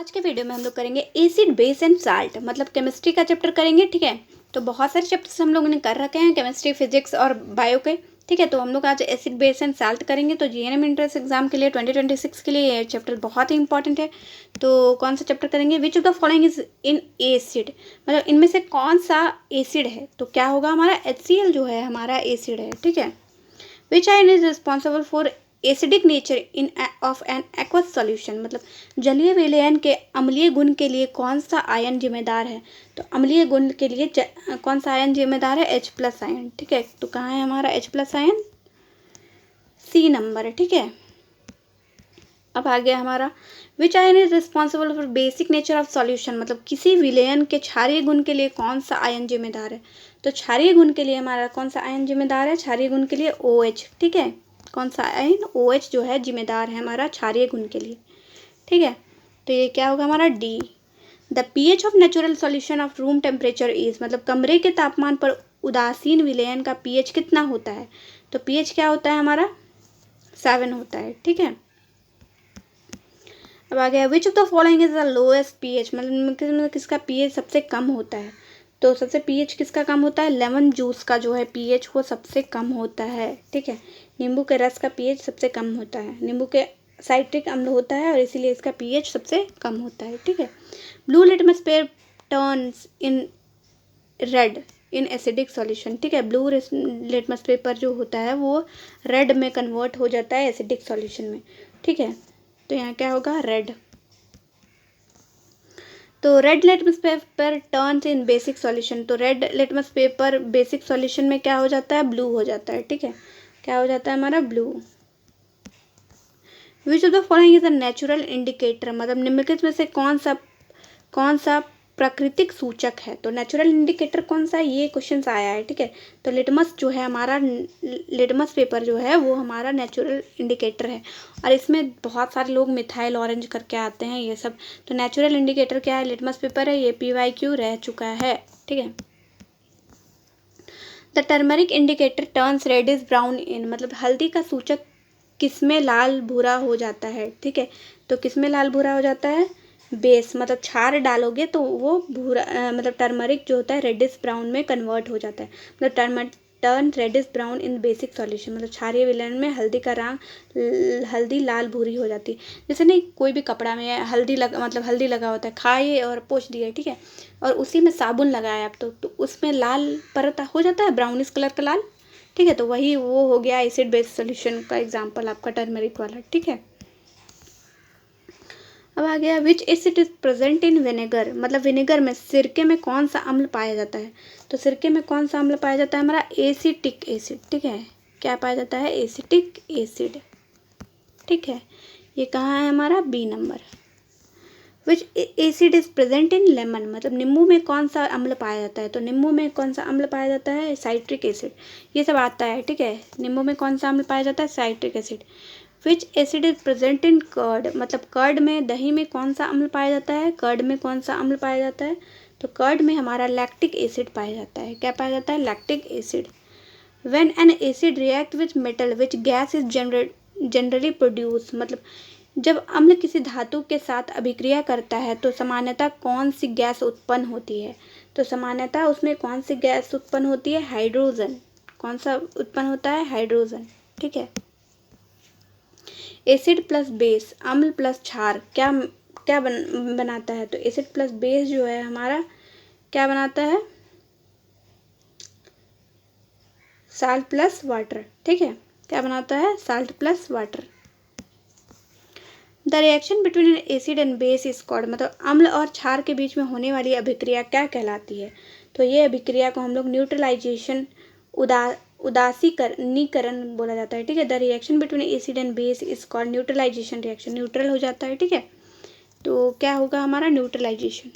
आज के वीडियो में हम लोग करेंगे एसिड बेस एंड साल्ट, मतलब केमिस्ट्री का चैप्टर करेंगे। ठीक है, तो बहुत सारे चैप्टर्स हम लोगों ने कर रखे हैं केमिस्ट्री, फिजिक्स और बायो के। ठीक है, तो हम लोग आज एसिड बेस एंड साल्ट करेंगे। तो जीएनएम एंट्रेंस एग्जाम के लिए 2026 के लिए ये चैप्टर बहुत ही इंपॉर्टेंट है। तो कौन सा चैप्टर करेंगे? Which of the following is in acid, मतलब इनमें से कौन सा एसिड है? तो क्या होगा? हमारा HCl जो है हमारा एसिड है। ठीक है, विच ion is responsible for acidic nature in of an aqueous solution, मतलब जलीय विलयन के अम्लीय गुण के लिए कौन सा आयन जिम्मेदार है? तो अम्लीय गुण के लिए कौन सा आयन जिम्मेदार है? H+ ion. ठीक है, तो कहाँ है हमारा H+ आयन? C नंबर है। ठीक है, अब आ गया हमारा विच ion is responsible for basic nature of solution, मतलब किसी विलयन के क्षारीय गुण के लिए कौन सा आयन जिम्मेदार है? तो क्षारीय गुण के लिए हमारा कौन सा आयन जिम्मेदार है? क्षारीय गुण के लिए OH। ठीक है, कौन सा आयन? OH जो है जिम्मेदार है हमारा क्षारीय गुण के लिए। ठीक है, तो ये क्या होगा हमारा? D। The pH of natural solution of room temperature is, मतलब कमरे के तापमान पर उदासीन विलयन का pH कितना होता है? तो pH क्या होता है हमारा? 7 होता है। ठीक है, अब आ गया which of the following is the lowest pH, मतलब किसका pH सबसे कम होता है? तो सबसे pH किसका कम होता है? लेमन जूस का जो है pH वो सबसे कम होता है। ठीक है, नींबू के रस का pH सबसे कम होता है। नींबू के साइट्रिक अम्ल होता है और इसीलिए इसका pH सबसे कम होता है। ठीक है, blue litmus paper turns in red in acidic solution. ठीक है, ब्लू लिटमस पेपर जो होता है वो रेड में कन्वर्ट हो जाता है एसिडिक सॉल्यूशन में। ठीक है, तो यहाँ क्या होगा? रेड। तो red litmus paper turns in basic solution, तो red litmus paper basic solution में क्या हो जाता है? ब्लू हो जाता है। ठीक है, क्या हो जाता है हमारा? Blue. Which of the following is a natural indicator, मतलब निम्नलिखित में से कौन सा प्राकृतिक सूचक है? तो नेचुरल इंडिकेटर कौन सा है? ये क्वेश्चन आया है। ठीक है, तो लिटमस जो है हमारा, लिटमस पेपर जो है वो हमारा नेचुरल इंडिकेटर है। और इसमें बहुत सारे लोग मिथाइल ऑरेंज करके आते हैं ये सब। तो नेचुरल इंडिकेटर क्या है? लिटमस पेपर है। ये PYQ रह चुका है। ठीक है, the turmeric indicator turns reddish brown in, मतलब हल्दी का सूचक किसमें लाल भूरा हो जाता है? ठीक है, तो किसमें लाल भूरा हो जाता है? बेस, मतलब क्षार डालोगे तो वो भूरा मतलब टर्मरिक जो होता है रेडिश ब्राउन में कन्वर्ट हो जाता है। मतलब turn reddish brown in basic solution, मतलब क्षारीय विलयन में हल्दी का रंग, हल्दी लाल भूरी हो जाती है। जैसे नहीं, कोई भी कपड़ा में हल्दी मतलब हल्दी लगा होता है, खाए और पोंछ दिए। ठीक है, और उसी में साबुन लगाया आप तो उसमें लाल परत हो जाता है, ब्राउनिश कलर का लाल। ठीक है, तो वही वो हो गया एसिड बेस सॉल्यूशन का एग्जांपल आपका टर्मरिक वाला। ठीक है, अब आ गया विच acid is present in vinegar, मतलब विनेगर में, सिरके में कौन सा अम्ल पाया जाता है? तो सिरके में कौन सा अम्ल पाया जाता है हमारा? Acetic acid. ठीक है, क्या पाया जाता है? Acetic acid. ठीक है, ये कहाँ है हमारा? B number. Which acid is present in lemon, मतलब नींबू में कौन सा अम्ल पाया जाता है? तो नींबू में कौन सा अम्ल पाया जाता है? Citric acid. ये सब आता है। ठीक है, नींबू में कौन सा अम्ल पाया जाता है? Citric acid. Which acid is present in curd, मतलब कर्ड में, दही में कौन सा अम्ल पाया जाता है? कर्ड में कौन सा अम्ल पाया जाता है? तो कर्ड में हमारा लैक्टिक एसिड पाया जाता है। क्या पाया जाता है? Lactic acid. When an acid react with metal which gas is generally produce, मतलब जब अम्ल किसी धातु के साथ अभिक्रिया करता है तो सामान्यतः कौन सी गैस उत्पन्न होती है? तो सामान्यतः उसमें कौन सी गैस उत्पन्न होती है? हाइड्रोजन। कौन सा उत्पन्न होता है? हाइड्रोजन। ठीक है, एसिड प्लस बेस, अम्ल प्लस क्षार क्या क्या बनाता है? तो एसिड प्लस बेस जो है हमारा क्या बनाता है? Salt plus water. ठीक है, क्या बनाता है? Salt plus water. The reaction between acid and base is called, मतलब अम्ल और क्षार के बीच में होने वाली अभिक्रिया क्या कहलाती है? तो ये अभिक्रिया को हम लोग न्यूट्रलाइजेशन, उदासीकरण बोला जाता है। ठीक है, the reaction between acid and base is called neutralisation reaction. Neutral हो जाता है। ठीक है, तो क्या होगा हमारा? Neutralisation.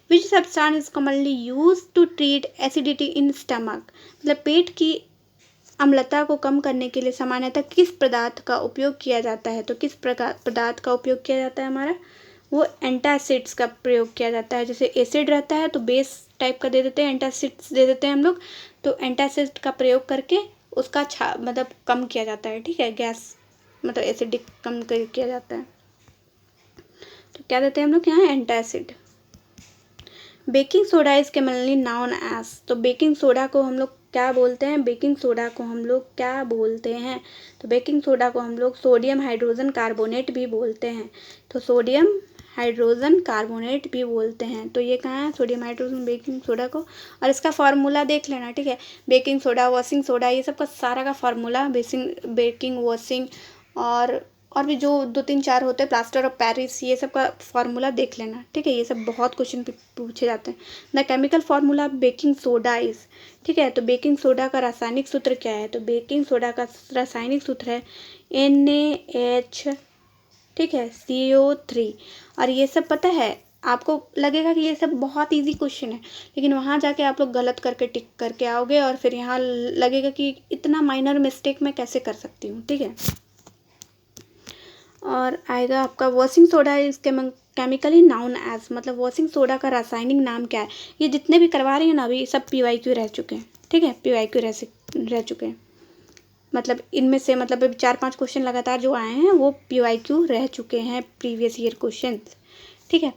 Which substance is commonly use to treat acidity in stomach, मतलब पेट की अम्लता को कम करने के लिए सामान्यतः किस पदार्थ का उपयोग किया जाता है? तो किस प्रकार पदार्थ का उपयोग किया जाता है हमारा? वो एंटासिड्स का प्रयोग किया जाता है। जैसे एसिड रहता है तो बेस टाइप का दे देते हैं, एंटासिड्स दे देते हैं हम लोग, तो एंटासिड का प्रयोग करके उसका मतलब कम किया जाता है। ठीक है, गैस मतलब एसिडिक कम किया जाता है। तो क्या देते हैं हम लोग यहाँ antacid. Baking soda is commonly known as, तो बेकिंग सोडा को हम लोग क्या बोलते हैं, बेकिंग सोडा को हम लोग क्या बोलते हैं, तो बेकिंग सोडा को हम लोग सोडियम हाइड्रोजन कार्बोनेट भी बोलते हैं। तो सोडियम हाइड्रोजन कार्बोनेट भी बोलते हैं। तो ये कहाँ है, सोडियम हाइड्रोजन बेकिंग सोडा को। और इसका फार्मूला देख लेना, ठीक है। बेकिंग सोडा, वॉशिंग सोडा, ये सब का सारा का फार्मूला बेकिंग वॉशिंग और भी जो 2 3 4 होते हैं, प्लास्टर ऑफ पेरिस, ये सब का फार्मूला देख लेना, ठीक है। ये सब बहुत क्वेश्चन पूछे जाते हैं। The chemical formula baking soda is, ठीक है। तो बेकिंग सोडा का रासायनिक सूत्र क्या है, तो बेकिंग सोडा का रासायनिक सूत्र है NaH, ठीक है, CO3। और ये सब पता है, आपको लगेगा कि ये सब बहुत इजी क्वेश्चन है, लेकिन वहाँ जाके आप लोग गलत करके टिक करके आओगे और फिर यहाँ लगेगा कि इतना माइनर मिस्टेक मैं कैसे कर सकती हूँ, ठीक है। और आएगा आपका washing soda is chemically known as, मतलब वॉशिंग सोडा का रासायनिक नाम क्या है। ये जितने भी करवा रही हैं ना अभी, सब PYQ रह चुके हैं, ठीक है, PYQ रह चुके हैं। मतलब इनमें से मतलब अभी 4 5 क्वेश्चन लगातार जो आए हैं वो PYQ रह चुके हैं, प्रीवियस ईयर क्वेश्चन, ठीक है।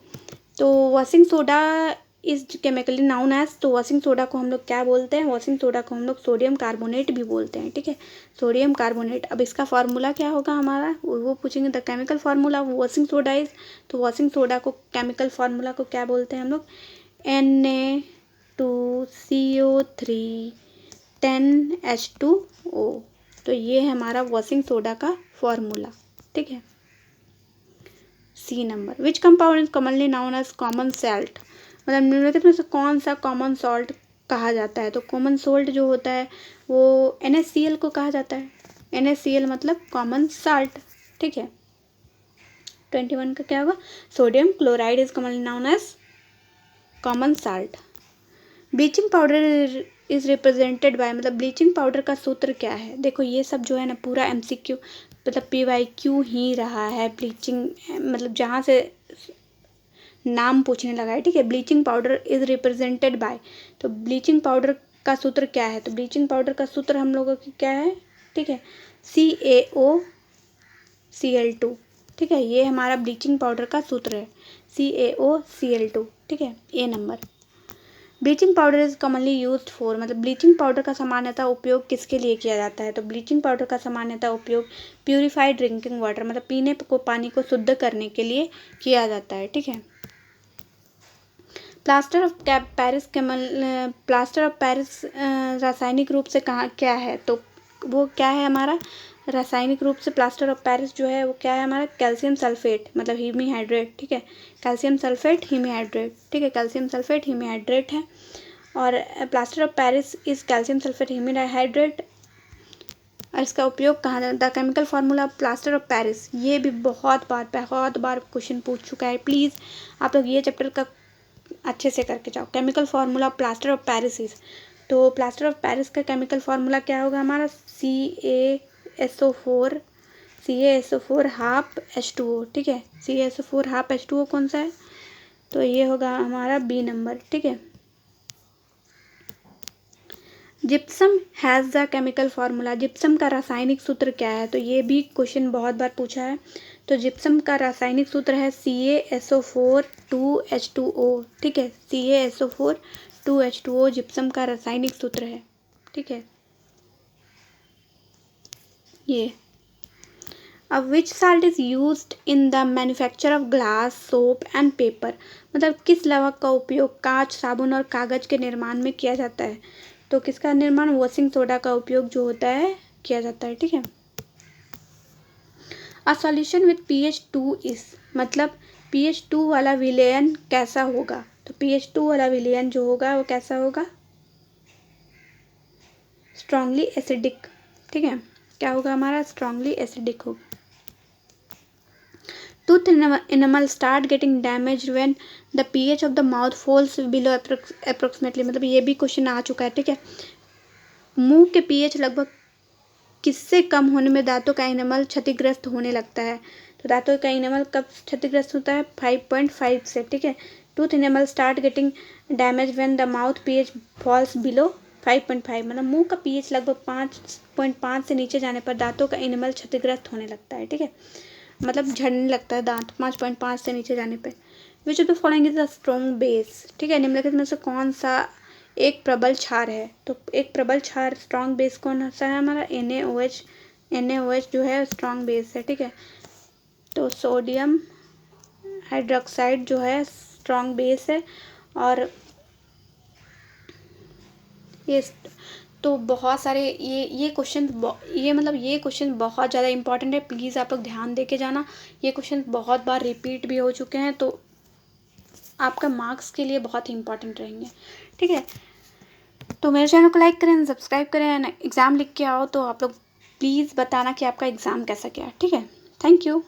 तो washing soda is chemically known as, तो वॉशिंग सोडा को हम लोग क्या बोलते हैं, वॉशिंग सोडा को हम लोग सोडियम कार्बोनेट भी बोलते हैं, ठीक है, सोडियम कार्बोनेट। अब इसका फार्मूला क्या होगा हमारा, वो पूछेंगे the chemical formula washing soda is, तो वॉशिंग सोडा को केमिकल फार्मूला को क्या बोलते हैं हम लोग, Na2CO3 10H2O। तो ये है हमारा वॉशिंग सोडा का फॉर्मूला, ठीक है। C number, which compound is commonly known as common salt, मतलब निम्नलिखित में से कौन सा कॉमन सॉल्ट कहा जाता है। तो कॉमन सॉल्ट जो होता है वो NaCl को कहा जाता है। NaCl मतलब कॉमन साल्ट, ठीक है। 21 का क्या होगा, sodium chloride is commonly known as common salt. Bleaching powder is represented by, मतलब ब्लीचिंग पाउडर का सूत्र क्या है। देखो ये सब जो है ना पूरा MCQ मतलब PYQ ही रहा है। ब्लीचिंग मतलब जहाँ से नाम पूछने लगा है, ठीक है। Bleaching powder is represented bye, तो ब्लीचिंग पाउडर का सूत्र क्या है, तो ब्लीचिंग पाउडर का सूत्र हम लोगों की क्या है, ठीक है, CaOCl2, ठीक है। ये हमारा ब्लीचिंग पाउडर का सूत्र है, CaOCl2, ठीक है। A number, bleaching powder is commonly used for, मतलब ब्लीचिंग पाउडर का सामान्यतः उपयोग किसके लिए किया जाता है, तो ब्लीचिंग पाउडर का सामान्यतः उपयोग प्यूरिफाइड ड्रिंकिंग वाटर, मतलब पीने को पानी को शुद्ध करने के लिए किया जाता है, ठीक है। प्लास्टर ऑफ पेरिस रासायनिक रूप से कहाँ क्या है, तो वो क्या है हमारा रासायनिक रूप से, प्लास्टर ऑफ पेरिस जो है वो क्या है हमारा, कैल्शियम सल्फेट मतलब हीमीहाइड्रेट, ठीक है, कैल्शियम सल्फेट हीमीहाइड्रेट, ठीक है, कैल्शियम सल्फेट हीमीहाइड्रेट है। और plaster of Paris is calcium sulphate hemihydrate. और इसका उपयोग कहाँ, the chemical formula plaster of Paris, ये भी बहुत बार क्वेश्चन पूछ चुका है। प्लीज़ आप लोग ये चैप्टर का अच्छे से करके जाओ। Chemical formula plaster of Paris is, तो प्लास्टर ऑफ पेरिस का केमिकल फार्मूला क्या होगा हमारा, CaSO4 हाफ H2O, ठीक है, CaSO4 हाफ H2O कौन सा है, तो ये होगा हमारा B नंबर, ठीक है। Gypsum has the chemical formula, gypsum का रासायनिक सूत्र क्या है, तो ये भी क्वेश्चन बहुत बार पूछा है। तो जिप्सम का रासायनिक सूत्र है CaSO4 2H2O, ठीक है, CaSO4 2H2O जिप्सम का रासायनिक सूत्र है, ठीक है। ये अब which salt is used in the manufacture of glass soap and paper, मतलब किस लवक का उपयोग कांच, साबुन और कागज़ के निर्माण में किया जाता है, तो किसका निर्माण, वॉशिंग सोडा का उपयोग जो होता है किया जाता है, ठीक है। A solution with pH 2 is, मतलब pH 2 वाला विलयन कैसा होगा, तो pH 2 वाला विलयन जो होगा वो कैसा होगा, स्ट्रांगली एसिडिक, ठीक है, क्या होगा हमारा, स्ट्रांगली एसिडिक होगा। Tooth enamel start getting damaged when the pH of the mouth falls below approximately, मतलब ये भी क्वेश्चन आ चुका है, ठीक है। मुंह के pH लगभग किससे कम होने में दांतों का इनेमल क्षतिग्रस्त होने लगता है, तो दांतों का इनेमल कब क्षतिग्रस्त होता है, 5.5 से, ठीक है। Tooth enamel start getting damage when the mouth pH falls below 5.5, मतलब मुंह का pH लगभग 5.5 से नीचे जाने पर दांतों का इनेमल क्षतिग्रस्त होने लगता है, ठीक है। मतलब झड़ने लगता है दांत 5.5 से नीचे जाने पे। Which of the following is a strong base, ठीक है, निम्नलिखित में से कौन सा एक प्रबल क्षार है। तो एक प्रबल क्षार स्ट्रॉन्ग बेस कौन सा है हमारा, NaOH। NaOH जो है स्ट्रॉन्ग बेस है, ठीक है। तो सोडियम हाइड्रोक्साइड जो है स्ट्रॉन्ग बेस है। और ये तो बहुत सारे ये क्वेश्चन ये क्वेश्चन बहुत ज़्यादा इंपॉर्टेंट है, प्लीज़ आप लोग ध्यान दे के जाना। ये क्वेश्चन बहुत बार रिपीट भी हो चुके हैं, तो आपका मार्क्स के लिए बहुत ही इंपॉर्टेंट रहेंगे, ठीक है। तो मेरे चैनल को लाइक करें, सब्सक्राइब करें। एग्ज़ाम लिख के आओ तो आप लोग प्लीज़ बताना कि आपका एग्ज़ाम कैसा गया, ठीक है। Thank you.